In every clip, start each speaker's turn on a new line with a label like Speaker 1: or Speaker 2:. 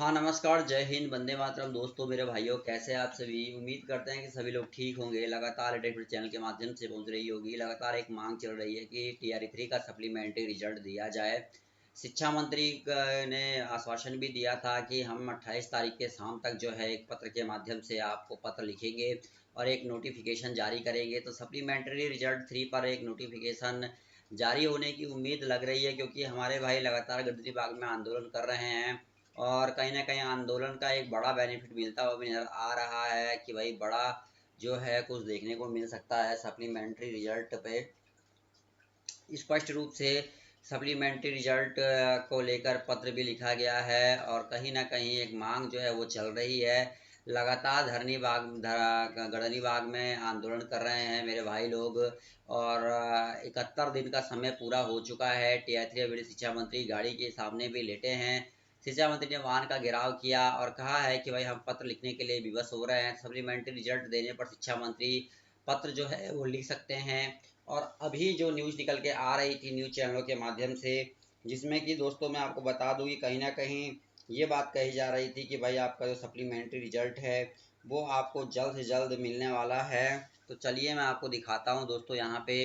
Speaker 1: हाँ, नमस्कार, जय हिंद, वंदे मातरम। दोस्तों, मेरे भाइयों, कैसे हैं आप सभी? उम्मीद करते हैं कि सभी लोग ठीक होंगे। लगातार लेटेस्ट चैनल के माध्यम से पहुंच रही होगी। लगातार एक मांग चल रही है कि टीआरई 3 का सप्लीमेंट्री रिजल्ट दिया जाए। शिक्षा मंत्री ने आश्वासन भी दिया था कि हम 28 तारीख के शाम तक जो है एक पत्र के माध्यम से आपको पत्र लिखेंगे और एक नोटिफिकेशन जारी करेंगे। तो सप्लीमेंट्री रिजल्ट 3 पर एक नोटिफिकेशन जारी होने की उम्मीद लग रही है, क्योंकि हमारे भाई लगातार गद्दी बाग में आंदोलन कर रहे हैं और कहीं ना कहीं आंदोलन का एक बड़ा बेनिफिट मिलता हुआ भी नजर आ रहा है कि भाई बड़ा जो है कुछ देखने को मिल सकता है सप्लीमेंट्री रिजल्ट पे। स्पष्ट रूप से सप्लीमेंट्री रिजल्ट को लेकर पत्र भी लिखा गया है और कहीं ना कहीं एक मांग जो है वो चल रही है। लगातार गढ़नी बाग में आंदोलन कर रहे हैं मेरे भाई लोग और 71 दिन का समय पूरा हो चुका है। टीआई 3 शिक्षा मंत्री गाड़ी के सामने भी लेटे हैं। शिक्षा मंत्री ने वाहन का घेराव किया और कहा है कि भाई हम पत्र लिखने के लिए विवश हो रहे हैं। सप्लीमेंट्री रिजल्ट देने पर शिक्षा मंत्री पत्र जो है वो लिख सकते हैं। और अभी जो न्यूज़ निकल के आ रही थी न्यूज़ चैनलों के माध्यम से, जिसमें कि दोस्तों मैं आपको बता दूं कि कहीं ना कहीं ये बात कही जा रही थी कि भाई आपका जो सप्लीमेंट्री रिजल्ट है वो आपको जल्द से जल्द मिलने वाला है। तो चलिए मैं आपको दिखाता हूं दोस्तों यहाँ पे।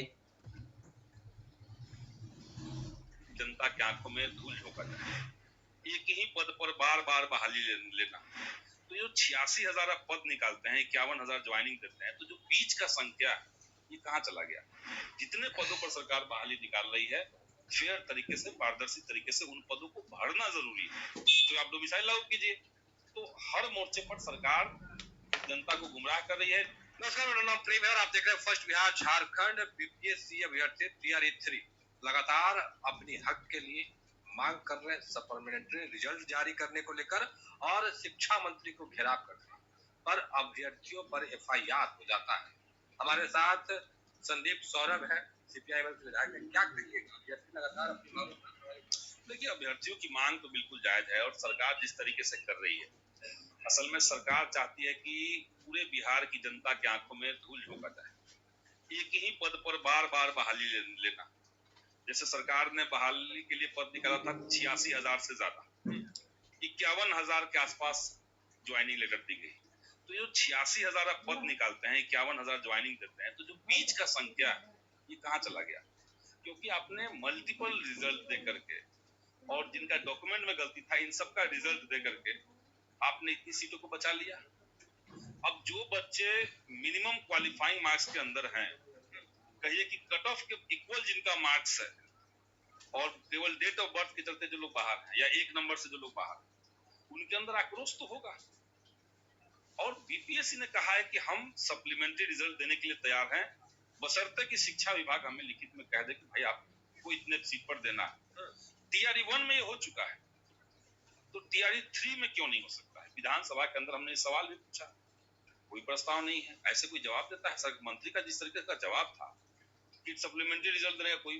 Speaker 2: जनता की आंखों में धूल झोंका जाए, एक ही पद पर बार बार बहाली लेना। तो जो 86,000 पद निकालते हैं, 51,000 ज्वाइनिंग देते हैं, तो जो बीच का संख्या ये कहाँ चला गया? जितने पदों पर सरकार बहाली निकाल रही है, फेयर तरीके से, पारदर्शी तरीके से उन पदों को भरना जरूरी है। तो आप डोमिसाइल लागू कीजिए। तो हर मोर्चे पर सरकार जनता को गुमराह कर रही है। नमस्कार, मेरा नाम प्रेम है और आप देख रहे हैं फर्स्ट बिहार झारखंड। बीपीएससी अभ्यर्थी टीआरई 3 लगातार अपनी हक के लिए मांग कर रहे हैं, सप्लीमेंट्री रिजल्ट जारी करने को लेकर और शिक्षा मंत्री को घेराव कर रहे हैं, पर अभ्यर्थियों पर एफआईआर हो जाता है। हमारे साथ संदीप सौरभ है, सीपीआई विधायक है। क्या कहिएगा, अभ्यर्थी लगातार अपनी मांग कर रहे हैं? देखिए, अभ्यर्थियों की मांग तो बिल्कुल जायज है और सरकार जिस तरीके से कर रही है, असल में सरकार चाहती है कि पूरे बिहार की जनता की आंखों में धूल झोंका जाए, एक ही पद पर बार बार बहाली लेना। जैसे सरकार ने बहाली के लिए पद निकाला था 86,000 से ज्यादा, 51,000 के आसपास ज्वाइनिंग लेटर दी गई। तो ये 86,000 पद निकालते हैं, 51,000 ज्वाइनिंग देते हैं, तो जो बीच का संख्या ये कहाँ चला गया? क्योंकि आपने मल्टीपल रिजल्ट दे करके और जिनका डॉक्यूमेंट में गलती था इन सबका रिजल्ट दे करके आपने इतनी सीटों को बचा लिया। अब जो बच्चे मिनिमम क्वालिफाइंग मार्क्स के अंदर हैं, कहिए कि कट ऑफ के इक्वल जिनका मार्क्स है और केवल डेट ऑफ बर्थ के चलते जो लोग बाहर हैं या एक नंबर से जो लोग बाहर हैं, उनके अंदर आक्रोश तो होगा। और बीपीएससी ने कहा है कि हम सप्लीमेंट्री रिजल्ट देने के लिए तैयार हैं, बशर्ते कि शिक्षा विभाग हमें लिखित में कह दे कि भाई आपको इतने सीट पर देना है। टीआरई 1 में ये हो चुका है, तो टीआरई 3 में क्यों नहीं हो सकता है? विधानसभा के अंदर हमने सवाल भी पूछा, कोई प्रस्ताव नहीं है। ऐसे कोई जवाब देता है? सर, मंत्री का जिस तरीके का जवाब था कि सप्लीमेंट्री रिजल्ट देने का कोई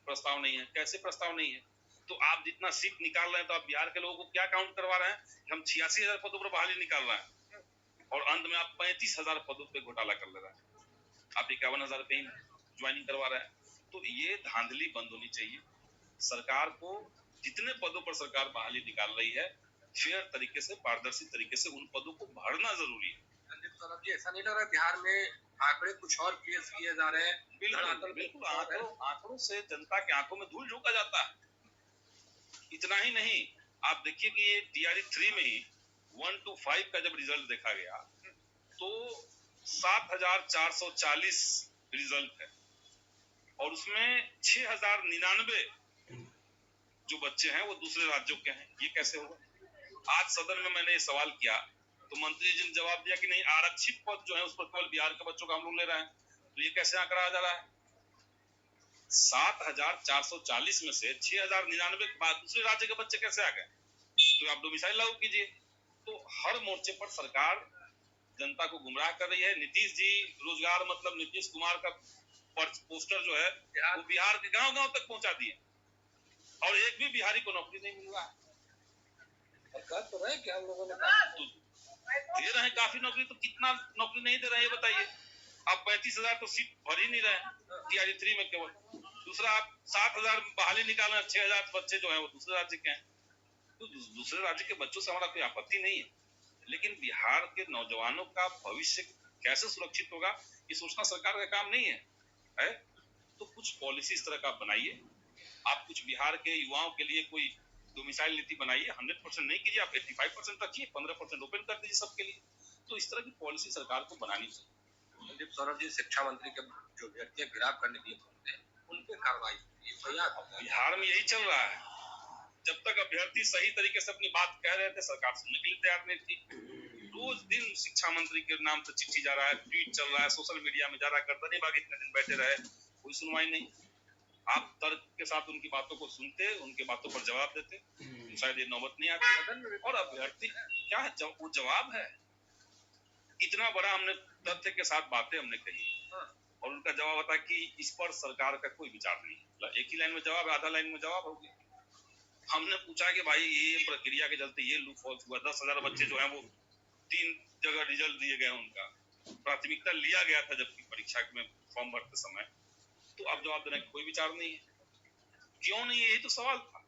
Speaker 2: प्रस्ताव नहीं है। कैसे प्रस्ताव नहीं है? तो आप जितना सीट निकाल रहे हैं, तो आप बिहार के लोगों को क्या काउंट करवा रहे हैं? हम 86,000 पदों पर बहाली निकाल रहे हैं और अंत में आप 35,000 पदों पे घोटाला कर ले रहे हैं। आप 51,000 पे ही ज्वाइनिंग करवा रहे हैं। तो ये धांधली बंद होनी चाहिए। सरकार को जितने पदों पर सरकार बहाली निकाल रही है, फेयर तरीके से, पारदर्शी तरीके से उन पदों को भरना जरूरी है। संदीप सौरभ जी, ऐसा नहीं लग रहा बिहार में आंकड़े कुछ और पेश किए जा रहे हैं? बिल्कुल बिल्कुल, आंकड़ों से जनता की आंखों में धूल झोंका जाता है। इतना ही नहीं, आप देखिए कि ये टीआरई 3 में ही 1 to 5 का जब रिजल्ट देखा गया तो 7,440 रिजल्ट है और उसमें 6,099 जो बच्चे हैं वो दूसरे राज्यों के हैं। ये कैसे होगा? आज सदन में मैंने ये सवाल किया तो मंत्री जी ने जवाब दिया कि नहीं, आरक्षित पद जो है उस पर केवल बिहार के बच्चों का हम लोग ले रहे हैं। तो ये कैसे आंकड़ा आ जा रहा है? 7,440 में से 6,099 के बाद दूसरे राज्य के बच्चे कैसे आ गए? तो आप डोमिसाइल लागू कीजिए। तो हर मोर्चे पर सरकार जनता को गुमराह कर रही है। नीतीश जी रोजगार, मतलब नीतीश कुमार का पोस्टर जो है वो बिहार के गांव गांव तक पहुंचा दिए और एक भी बिहारी को नौकरी नहीं मिल रहा है। कर तो रहे क्या हम लोगों ने? तो दे रहे हैं काफी नौकरी, तो कितना नौकरी नहीं दे रहे हैं ये बताइए। आप 35,000 तो सीट भर ही नहीं रहे टीआरई 3 में केवल। दूसरा, आप 7,000 बहाली निकाल रहे हैं, 6,000 बच्चे जो है वो दूसरे राज्य के हैं। तो दूसरे राज्य के बच्चों से हमारा कोई आपत्ति नहीं है, लेकिन बिहार के नौजवानों का भविष्य कैसे सुरक्षित होगा ये सोचना सरकार का काम नहीं है? तो कुछ पॉलिसी इस तरह का बनाइए, आप कुछ बिहार के युवाओं के लिए कोई डोमिसाइल नीति बनाइए, 100% नहीं कीजिए, आप 85% रखिए, 15% ओपन कर दीजिए सबके लिए। तो इस तरह की पॉलिसी सरकार को बनानी चाहिए।
Speaker 3: संदीप सौरभ जी, शिक्षा मंत्री के जो व्यक्ति गिरफ्तार करने के लिए पहुंचे हैं, उन पे कार्रवाई
Speaker 2: बिहार में यही चल रहा है। जब तक अभ्यर्थी सही तरीके से अपनी बात कह रहे थे, सरकार सुनने के लिए तैयार नहीं थी। रोज दिन शिक्षा मंत्री के नाम से चिट्ठी जा रहा है, ट्वीट चल रहा है, सोशल मीडिया में जा रहा है, गर्दनी बाग इतने दिन बैठे रहे, कोई सुनवाई नहीं। आप तर्क के साथ उनकी बातों को सुनते, उनके बातों पर जवाब देते, शायद ये नौबत नहीं आती। और अभ्यर्थी क्या है, वो जवाब है। इतना बड़ा हमने तथ्य के साथ बातें हमने कही और उनका जवाब आता कि इस पर सरकार का कोई विचार नहीं। एक ही लाइन में जवाब, आधा लाइन में जवाब हो गया। हमने पूछा कि भाई ये प्रक्रिया के चलते ये लूप होल्स हुआ, 10,000 बच्चे जो हैं वो 3 जगह रिजल्ट दिए गए, उनका प्राथमिकता लिया गया था जबकि परीक्षा में फॉर्म भरते समय। तो अब जवाब देने का कोई विचार नहीं है, क्यों नहीं है, यही तो सवाल था।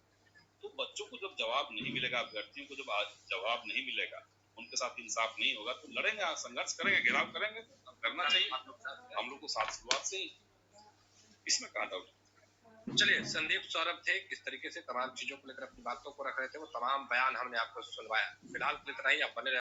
Speaker 2: तो बच्चों को जब जवाब नहीं मिलेगा, अभ्यर्थियों को जब जवाब नहीं मिलेगा, उनके साथ इंसाफ नहीं होगा, तो लड़ेंगे, संघर्ष करेंगे, घेराव करेंगे, करना चाहिए। हम लोग को साथ शुरुआत से ही, इसमें कहा डाउट।
Speaker 3: चलिए, संदीप सौरभ थे, किस तरीके से तमाम चीजों को लेकर अपनी बातों को रख रहे थे, वो तमाम बयान हमने आपको सुनवाया। फिलहाल इतना ही, आप बने रहे।